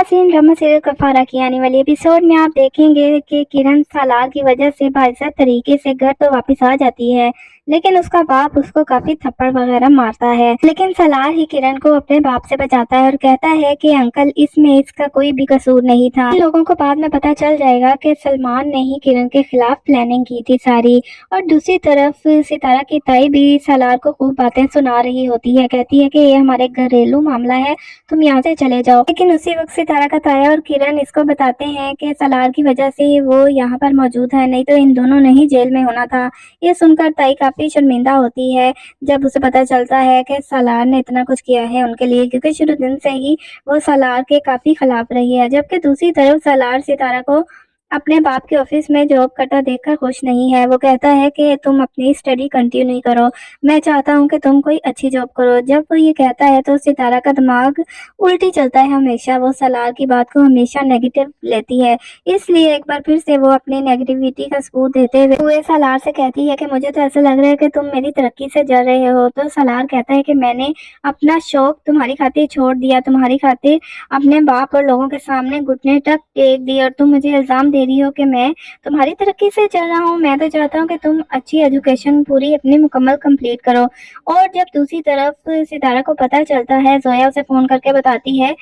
नाज़रीन, drama serial कफारा की आने वाली एपिसोड में आप देखेंगे कि किरण सालार की वजह से बाइज्जत तरीके से घर तो वापस आ जाती है, लेकिन उसका बाप उसको काफी थप्पड़ वगैरह मारता है। लेकिन सालार ही किरण को अपने बाप से बचाता है और कहता है कि अंकल, इसमें इसका कोई भी कसूर नहीं था। लोगों को बाद में पता चल जाएगा कि सलमान ने ही किरण के खिलाफ प्लानिंग की थी सारी। और दूसरी तरफ सितारा की ताई भी सालार को खूब बातें सुना रही होती है, कहती है कि ये हमारे घरेलू मामला है, तुम यहाँ से चले जाओ। लेकिन उसी वक्त सितारा का ताया और किरण इसको बताते हैं कि सालार की वजह से वो यहाँ पर मौजूद है, नहीं तो इन दोनों ने ही जेल में होना था। ये सुनकर ताई काफी शर्मिंदा होती है जब उसे पता चलता है कि सालार ने इतना कुछ किया है उनके लिए, क्योंकि शुरू दिन से ही वो सालार के काफी खिलाफ रही है। जबकि दूसरी तरफ सालार सितारा को अपने बाप के ऑफिस में जॉब करता देखकर खुश नहीं है। वो कहता है कि तुम अपनी स्टडी कंटिन्यू करो, मैं चाहता हूँ कि तुम कोई अच्छी जॉब करो। जब वो ये कहता है तो सितारा का दिमाग उल्टी चलता है हमेशा। वो सालार की बात को हमेशा नेगेटिव लेती है, इसलिए एक बार फिर से वो अपनी नेगेटिविटी का सबूत देते हुए सालार से कहती है कि मुझे तो ऐसा लग रहा है कि तुम मेरी तरक्की से जल रहे हो। तो सालार कहता है कि मैंने अपना शौक तुम्हारी खातिर छोड़ दिया, तुम्हारी खातिर अपने बाप और लोगों के सामने घुटने तक टेक दिए, और तुम मुझे इल्जाम दे रही हो कि मैं तुम्हारी तरक्की से चल रहा हूँ। मैं तो चाहता हूँ कि तुम अच्छी एजुकेशन पूरी अपनी मुकम्मल कंप्लीट करो। और जब दूसरी तरफ सितारा को पता चलता है, जोया उसे फोन करके बताती है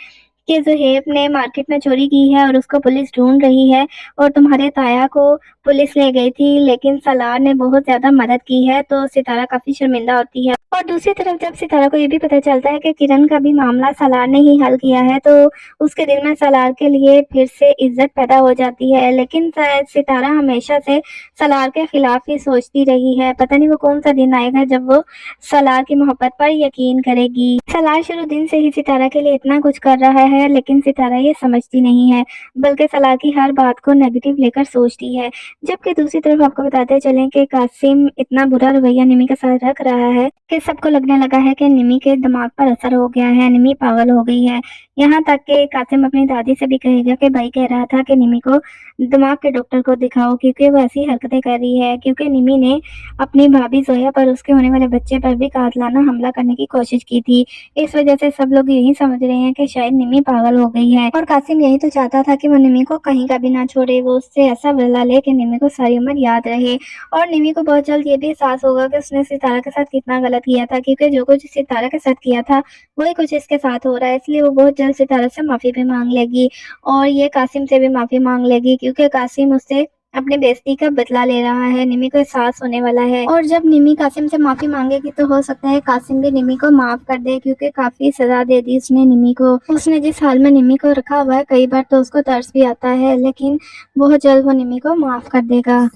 कि ज़ुहैब ने मार्केट में चोरी की है और उसको पुलिस ढूंढ रही है, और तुम्हारे ताया को पुलिस ले गई थी, लेकिन सालार ने बहुत ज्यादा मदद की है। तो सितारा काफी शर्मिंदा होती है। और दूसरी तरफ जब सितारा को ये भी पता चलता है कि किरण का भी मामला सालार ने ही हल किया है, तो उसके दिल में सालार के लिए फिर से इज्जत पैदा हो जाती है। लेकिन सितारा हमेशा से सालार के खिलाफ ही सोचती रही है। पता नहीं वो कौन सा दिन आएगा जब वो सालार की मोहब्बत पर यकीन करेगी। सालार शुरू दिन से ही सितारा के लिए इतना कुछ कर रहा है, लेकिन सितारा ये समझती नहीं है, बल्कि सालार की हर बात को नेगेटिव लेकर सोचती है। जबकि दूसरी तरफ आपको बताते चलें कि कासिम इतना बुरा रवैया निमी के साथ रख रहा है कि सबको लगने लगा है कि निमी के दिमाग पर असर हो गया है, निमी पागल हो गई है। यहाँ तक कि कासिम अपनी दादी से भी कहेगा कि भाई कह रहा था कि निमी को दिमाग के डॉक्टर को दिखाओ, क्योंकि वो ऐसी हरकतें कर रही है, क्योंकि निमी ने अपनी भाभी जोया पर, उसके होने वाले बच्चे पर भी कातलाना हमला करने की कोशिश की थी। इस वजह से सब लोग यही समझ रहे हैं कि शायद निमी पागल हो गई है। और कासिम यही तो चाहता था कि वो निमी को कहीं का भी ना छोड़े, वो उससे ऐसा बदला ले कि निमी को सारी उम्र याद रहे। और निमी को बहुत जल्द ये भी एहसास होगा कि उसने सितारा के साथ कितना गलत किया था, क्योंकि जो कुछ सितारा के साथ किया था वही कुछ इसके साथ हो रहा है। इसलिए वो बहुत जल्द सितारा से माफी भी मांग लेगी, और ये कासिम से भी माफी मांग लेगी, क्योंकि कासिम उससे अपनी बेइज्जती का बदला ले रहा है। निमी को एहसास होने वाला है, और जब निमी कासिम से माफी मांगेगी तो हो सकता है कासिम भी निमी को माफ कर दे, क्योंकि काफी सजा दे दी उसने निमी को। उसने जिस हाल में निमी को रखा हुआ है, कई बार तो उसको तरस भी आता है, लेकिन बहुत जल्द वो निमी को माफ कर देगा।